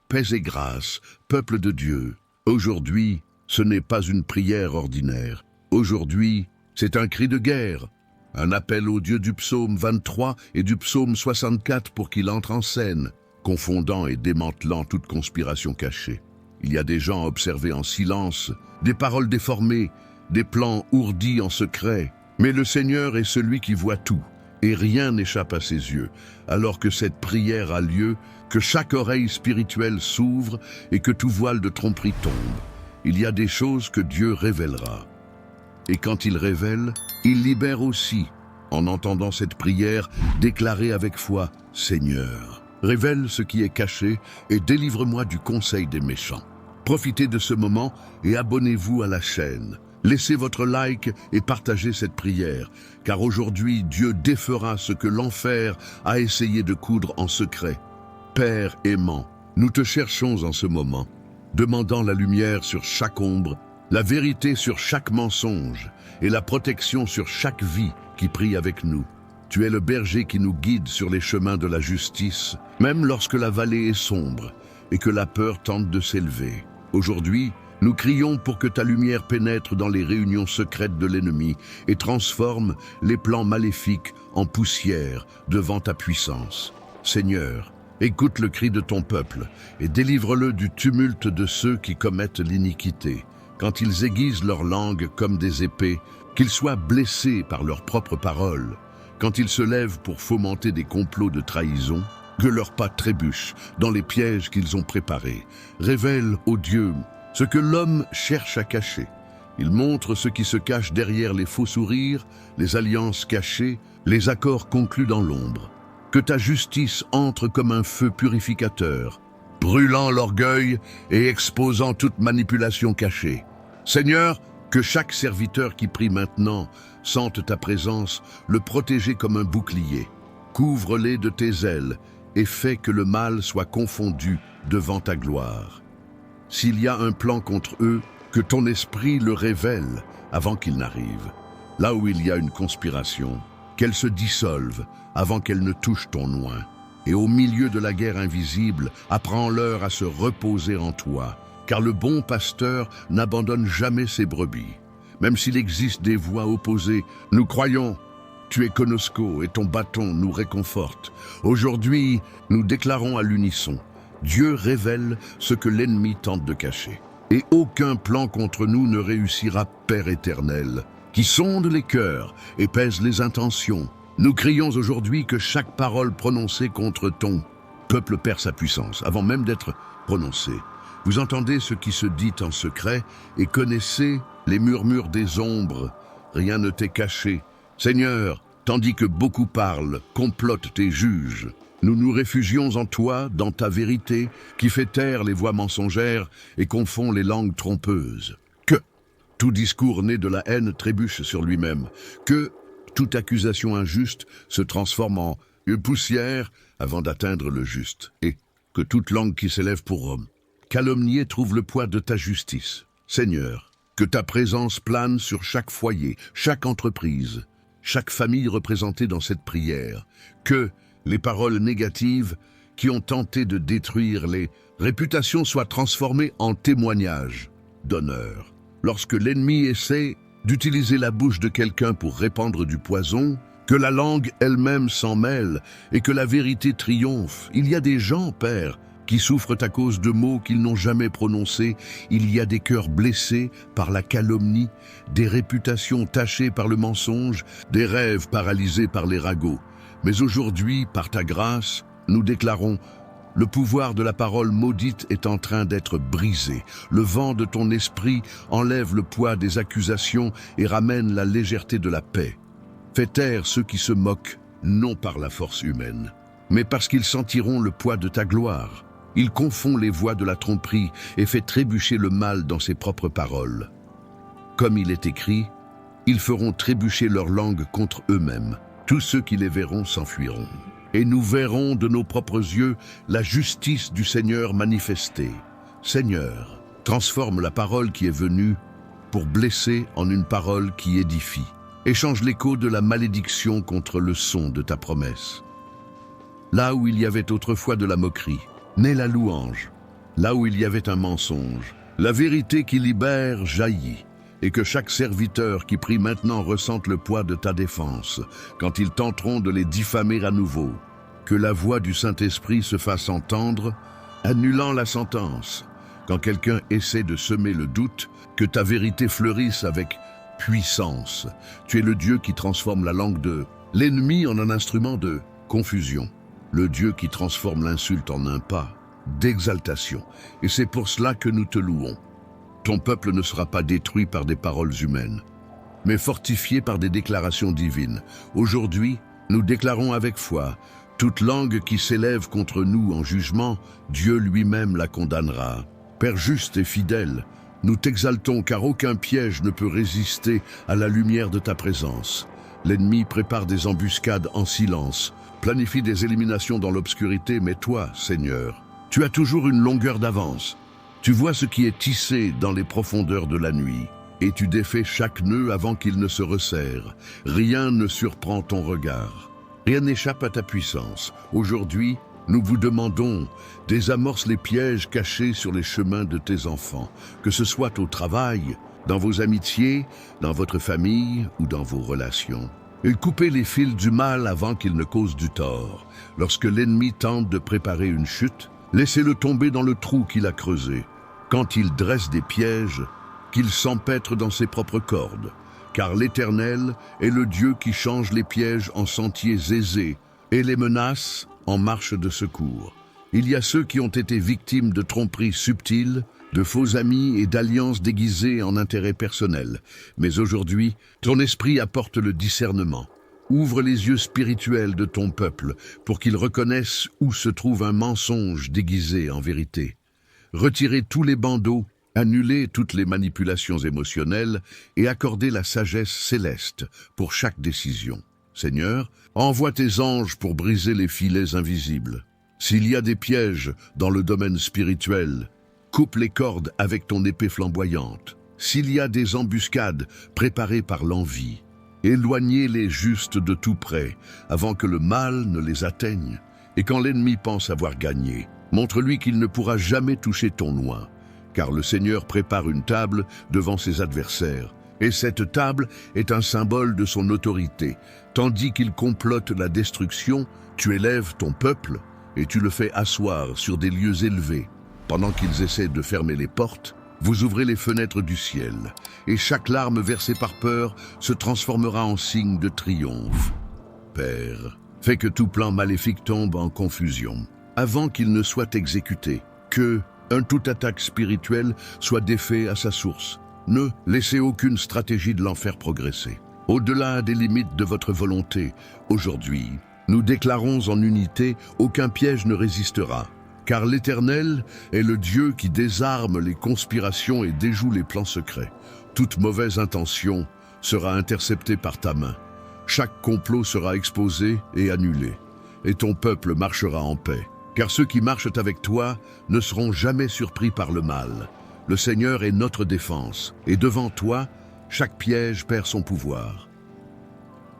paix et grâce, peuple de Dieu. Aujourd'hui, ce n'est pas une prière ordinaire. Aujourd'hui, c'est un cri de guerre, un appel au Dieu du psaume 23 et du psaume 64 pour qu'il entre en scène, confondant et démantelant toute conspiration cachée. Il y a des gens observés en silence, des paroles déformées, des plans ourdis en secret. Mais le Seigneur est celui qui voit tout, et rien n'échappe à ses yeux. Alors que cette prière a lieu, que chaque oreille spirituelle s'ouvre et que tout voile de tromperie tombe, il y a des choses que Dieu révélera. Et quand il révèle, il libère aussi. En entendant cette prière, déclarez avec foi, « Seigneur, révèle ce qui est caché et délivre-moi du conseil des méchants. » Profitez de ce moment et abonnez-vous à la chaîne. Laissez votre like et partagez cette prière, car aujourd'hui Dieu défera ce que l'enfer a essayé de coudre en secret. Père aimant, nous te cherchons en ce moment, demandant la lumière sur chaque ombre, la vérité sur chaque mensonge et la protection sur chaque vie qui prie avec nous. Tu es le berger qui nous guide sur les chemins de la justice, même lorsque la vallée est sombre et que la peur tente de s'élever. Aujourd'hui, nous crions pour que ta lumière pénètre dans les réunions secrètes de l'ennemi et transforme les plans maléfiques en poussière devant ta puissance. Seigneur, écoute le cri de ton peuple et délivre-le du tumulte de ceux qui commettent l'iniquité. Quand ils aiguisent leur langue comme des épées, qu'ils soient blessés par leurs propres paroles. Quand ils se lèvent pour fomenter des complots de trahison, que leurs pas trébuchent dans les pièges qu'ils ont préparés. Révèle, ô Dieu, ce que l'homme cherche à cacher. Il montre ce qui se cache derrière les faux sourires, les alliances cachées, les accords conclus dans l'ombre. Que ta justice entre comme un feu purificateur, brûlant l'orgueil et exposant toute manipulation cachée. Seigneur, que chaque serviteur qui prie maintenant sente ta présence, le protéger comme un bouclier. Couvre-les de tes ailes et fais que le mal soit confondu devant ta gloire. S'il y a un plan contre eux, que ton esprit le révèle avant qu'il n'arrive. Là où il y a une conspiration, qu'elle se dissolve avant qu'elle ne touche ton oint. Et au milieu de la guerre invisible, apprends-leur à se reposer en toi, car le bon pasteur n'abandonne jamais ses brebis. Même s'il existe des voix opposées, nous croyons. Tu es Konosko et ton bâton nous réconforte. Aujourd'hui, nous déclarons à l'unisson. Dieu révèle ce que l'ennemi tente de cacher. Et aucun plan contre nous ne réussira, Père éternel, qui sonde les cœurs et pèse les intentions. Nous crions aujourd'hui que chaque parole prononcée contre ton peuple perd sa puissance, avant même d'être prononcée. Vous entendez ce qui se dit en secret et connaissez les murmures des ombres. Rien ne t'est caché. Seigneur, tandis que beaucoup parlent, complotent et jugent, nous nous réfugions en toi, dans ta vérité, qui fait taire les voix mensongères et confond les langues trompeuses. Que tout discours né de la haine trébuche sur lui-même. Que toute accusation injuste se transforme en poussière avant d'atteindre le juste. Et que toute langue qui s'élève pour calomnier trouve le poids de ta justice. Seigneur, que ta présence plane sur chaque foyer, chaque entreprise, chaque famille représentée dans cette prière. Que les paroles négatives qui ont tenté de détruire les réputations soient transformées en témoignages d'honneur. Lorsque l'ennemi essaie d'utiliser la bouche de quelqu'un pour répandre du poison, que la langue elle-même s'en mêle et que la vérité triomphe. Il y a des gens, Père, qui souffrent à cause de mots qu'ils n'ont jamais prononcés. Il y a des cœurs blessés par la calomnie, des réputations tachées par le mensonge, des rêves paralysés par les ragots. Mais aujourd'hui, par ta grâce, nous déclarons: le pouvoir de la parole maudite est en train d'être brisé. Le vent de ton esprit enlève le poids des accusations et ramène la légèreté de la paix. Fais taire ceux qui se moquent, non par la force humaine, mais parce qu'ils sentiront le poids de ta gloire. Il confond les voix de la tromperie et fait trébucher le mal dans ses propres paroles. Comme il est écrit, ils feront trébucher leur langue contre eux-mêmes. Tous ceux qui les verront s'enfuiront. Et nous verrons de nos propres yeux la justice du Seigneur manifestée. Seigneur, transforme la parole qui est venue pour blesser en une parole qui édifie. Échange l'écho de la malédiction contre le son de ta promesse. Là où il y avait autrefois de la moquerie, naît la louange. là où il y avait un mensonge. La vérité qui libère jaillit, et que chaque serviteur qui prie maintenant ressente le poids de ta défense, quand ils tenteront de les diffamer à nouveau. Que la voix du Saint-Esprit se fasse entendre, annulant la sentence. Quand quelqu'un essaie de semer le doute, que ta vérité fleurisse avec puissance. Tu es le Dieu qui transforme la langue de l'ennemi en un instrument de confusion. Le Dieu qui transforme l'insulte en un pas d'exaltation. Et c'est pour cela que nous te louons. Ton peuple ne sera pas détruit par des paroles humaines, mais fortifié par des déclarations divines. Aujourd'hui, nous déclarons avec foi, toute langue qui s'élève contre nous en jugement, Dieu lui-même la condamnera. Père juste et fidèle, nous t'exaltons car aucun piège ne peut résister à la lumière de ta présence. L'ennemi prépare des embuscades en silence, planifie des éliminations dans l'obscurité, mais toi, Seigneur, tu as toujours une longueur d'avance. Tu vois ce qui est tissé dans les profondeurs de la nuit, et tu défais chaque nœud avant qu'il ne se resserre. Rien ne surprend ton regard. Rien n'échappe à ta puissance. Aujourd'hui, nous vous demandons, désamorce les pièges cachés sur les chemins de tes enfants, que ce soit au travail, dans vos amitiés, dans votre famille ou dans vos relations. Et coupez les fils du mal avant qu'il ne cause du tort. Lorsque l'ennemi tente de préparer une chute, laissez-le tomber dans le trou qu'il a creusé. Quand il dresse des pièges, qu'il s'empêtre dans ses propres cordes. Car l'Éternel est le Dieu qui change les pièges en sentiers aisés et les menaces en marche de secours. Il y a ceux qui ont été victimes de tromperies subtiles, de faux amis et d'alliances déguisées en intérêts personnels. Mais aujourd'hui, ton esprit apporte le discernement. Ouvre les yeux spirituels de ton peuple pour qu'ils reconnaissent où se trouve un mensonge déguisé en vérité. Retirez tous les bandeaux, annulez toutes les manipulations émotionnelles et accordez la sagesse céleste pour chaque décision. Seigneur, envoie tes anges pour briser les filets invisibles. S'il y a des pièges dans le domaine spirituel, coupe les cordes avec ton épée flamboyante. S'il y a des embuscades préparées par l'envie, éloignez les justes de tout près, avant que le mal ne les atteigne. Et quand l'ennemi pense avoir gagné, montre-lui qu'il ne pourra jamais toucher ton oint, car le Seigneur prépare une table devant ses adversaires, et cette table est un symbole de son autorité. Tandis qu'il complote la destruction, tu élèves ton peuple, et tu le fais asseoir sur des lieux élevés. Pendant qu'ils essaient de fermer les portes, vous ouvrez les fenêtres du ciel, et chaque larme versée par peur se transformera en signe de triomphe. Père, fais que tout plan maléfique tombe en confusion, avant qu'il ne soit exécuté, que toute attaque spirituelle soit défait à sa source. Ne laissez aucune stratégie de l'enfer progresser. Au-delà des limites de votre volonté, aujourd'hui, nous déclarons en unité, aucun piège ne résistera. Car l'Éternel est le Dieu qui désarme les conspirations et déjoue les plans secrets. Toute mauvaise intention sera interceptée par ta main. Chaque complot sera exposé et annulé. Et ton peuple marchera en paix. Car ceux qui marchent avec toi ne seront jamais surpris par le mal. Le Seigneur est notre défense. Et devant toi, chaque piège perd son pouvoir.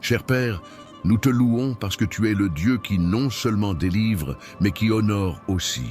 Cher Père, nous te louons parce que tu es le Dieu qui non seulement délivre, mais qui honore aussi.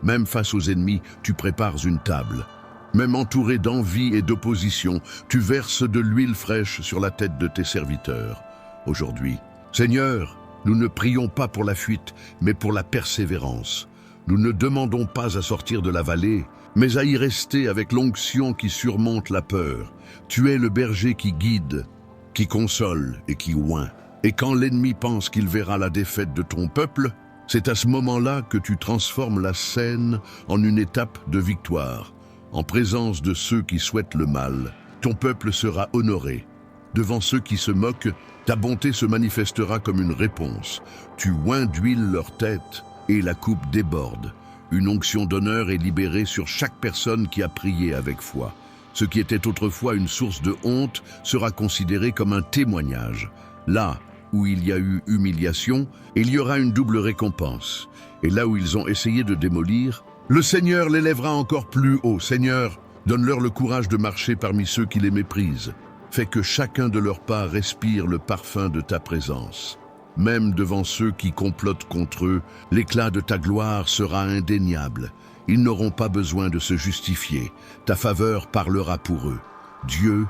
Même face aux ennemis, tu prépares une table. Même entouré d'envie et d'opposition, tu verses de l'huile fraîche sur la tête de tes serviteurs. Aujourd'hui, Seigneur, nous ne prions pas pour la fuite, mais pour la persévérance. Nous ne demandons pas à sortir de la vallée, mais à y rester avec l'onction qui surmonte la peur. Tu es le berger qui guide, qui console et qui oint. Et quand l'ennemi pense qu'il verra la défaite de ton peuple, c'est à ce moment-là que tu transformes la scène en une étape de victoire. En présence de ceux qui souhaitent le mal, ton peuple sera honoré. Devant ceux qui se moquent, ta bonté se manifestera comme une réponse. Tu oins d'huile leur tête et la coupe déborde. Une onction d'honneur est libérée sur chaque personne qui a prié avec foi. Ce qui était autrefois une source de honte sera considéré comme un témoignage. Là où il y a eu humiliation, il y aura une double récompense. Et là où ils ont essayé de démolir, le Seigneur l'élèvera encore plus haut. Seigneur, donne-leur le courage de marcher parmi ceux qui les méprisent. Fais que chacun de leurs pas respire le parfum de ta présence. Même devant ceux qui complotent contre eux, l'éclat de ta gloire sera indéniable. Ils n'auront pas besoin de se justifier. Ta faveur parlera pour eux. Dieu,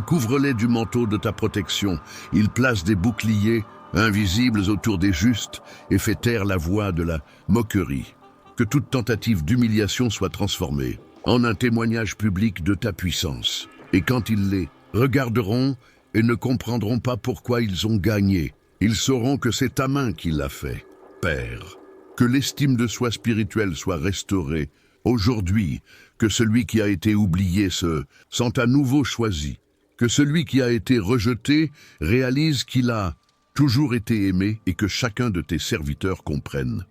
couvre-les du manteau de ta protection. Il place des boucliers invisibles autour des justes et fait taire la voix de la moquerie. Que toute tentative d'humiliation soit transformée en un témoignage public de ta puissance. Et quand ils les regarderont et ne comprendront pas pourquoi ils ont gagné, ils sauront que c'est ta main qui l'a fait. Père, que l'estime de soi spirituelle soit restaurée aujourd'hui, que celui qui a été oublié se sente à nouveau choisi, que celui qui a été rejeté réalise qu'il a toujours été aimé et que chacun de tes serviteurs comprenne.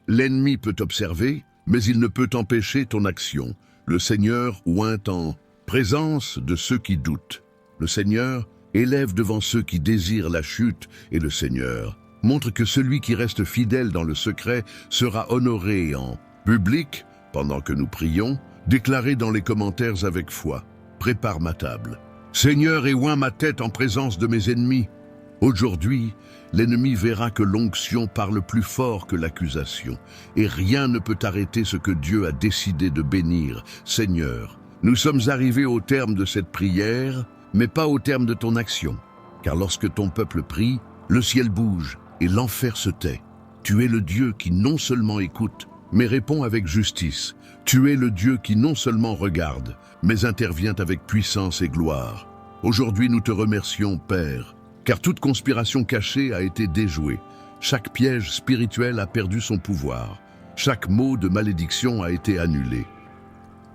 L'ennemi peut observer, mais il ne peut empêcher ton action. Le Seigneur oint en présence de ceux qui doutent. Le Seigneur élève devant ceux qui désirent la chute, et le Seigneur montre que celui qui reste fidèle dans le secret sera honoré en public, pendant que nous prions, déclaré dans les commentaires avec foi. Prépare ma table. Seigneur, oint ma tête en présence de mes ennemis. Aujourd'hui, l'ennemi verra que l'onction parle plus fort que l'accusation, et rien ne peut arrêter ce que Dieu a décidé de bénir. Seigneur, nous sommes arrivés au terme de cette prière, mais pas au terme de ton action. Car lorsque ton peuple prie, le ciel bouge et l'enfer se tait. Tu es le Dieu qui non seulement écoute, mais répond avec justice. Tu es le Dieu qui non seulement regarde, mais intervient avec puissance et gloire. Aujourd'hui, nous te remercions, Père, car toute conspiration cachée a été déjouée. Chaque piège spirituel a perdu son pouvoir. Chaque mot de malédiction a été annulé.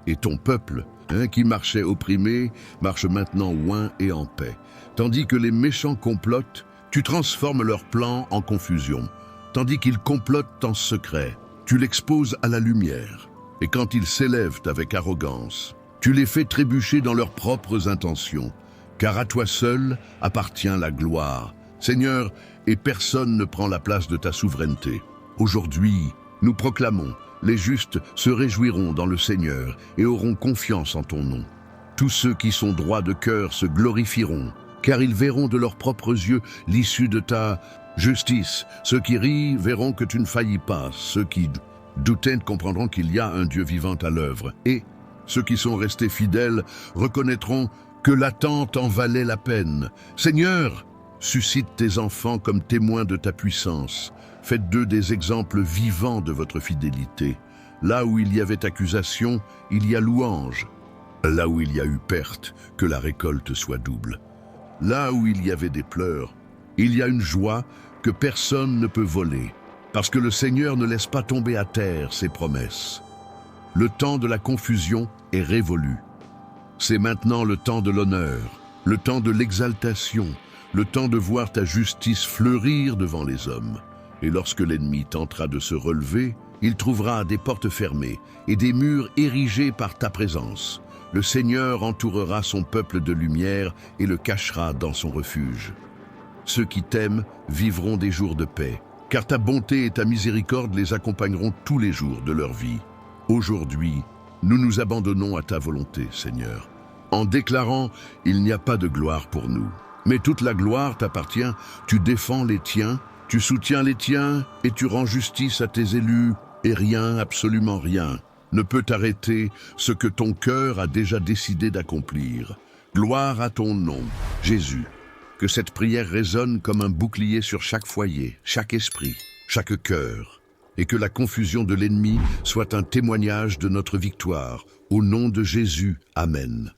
Et ton peuple, qui marchait opprimé, marche maintenant oint et en paix. Tandis que les méchants complotent, tu transformes leurs plans en confusion. Tandis qu'ils complotent en secret, tu l'exposes à la lumière. Et quand ils s'élèvent avec arrogance, tu les fais trébucher dans leurs propres intentions. Car à toi seul appartient la gloire, Seigneur, et personne ne prend la place de ta souveraineté. Aujourd'hui, nous proclamons, les justes se réjouiront dans le Seigneur et auront confiance en ton nom. Tous ceux qui sont droits de cœur se glorifieront, car ils verront de leurs propres yeux l'issue de ta justice. Ceux qui rient verront que tu ne faillis pas. Ceux qui doutaient comprendront qu'il y a un Dieu vivant à l'œuvre. Et ceux qui sont restés fidèles reconnaîtront que l'attente en valait la peine. Seigneur, suscite tes enfants comme témoins de ta puissance. Faites d'eux des exemples vivants de votre fidélité. Là où il y avait accusation, il y a louange. Là où il y a eu perte, que la récolte soit double. Là où il y avait des pleurs, il y a une joie que personne ne peut voler, parce que le Seigneur ne laisse pas tomber à terre ses promesses. Le temps de la confusion est révolu. C'est maintenant le temps de l'honneur, le temps de l'exaltation, le temps de voir ta justice fleurir devant les hommes. Et lorsque l'ennemi tentera de se relever, il trouvera des portes fermées et des murs érigés par ta présence. Le Seigneur entourera son peuple de lumière et le cachera dans son refuge. Ceux qui t'aiment vivront des jours de paix, car ta bonté et ta miséricorde les accompagneront tous les jours de leur vie. Aujourd'hui, nous nous abandonnons à ta volonté, Seigneur, en déclarant « Il n'y a pas de gloire pour nous ». Mais toute la gloire t'appartient, tu défends les tiens, tu soutiens les tiens et tu rends justice à tes élus, et rien, absolument rien, ne peut arrêter ce que ton cœur a déjà décidé d'accomplir. Gloire à ton nom, Jésus. Que cette prière résonne comme un bouclier sur chaque foyer, chaque esprit, chaque cœur, et que la confusion de l'ennemi soit un témoignage de notre victoire. Au nom de Jésus, Amen.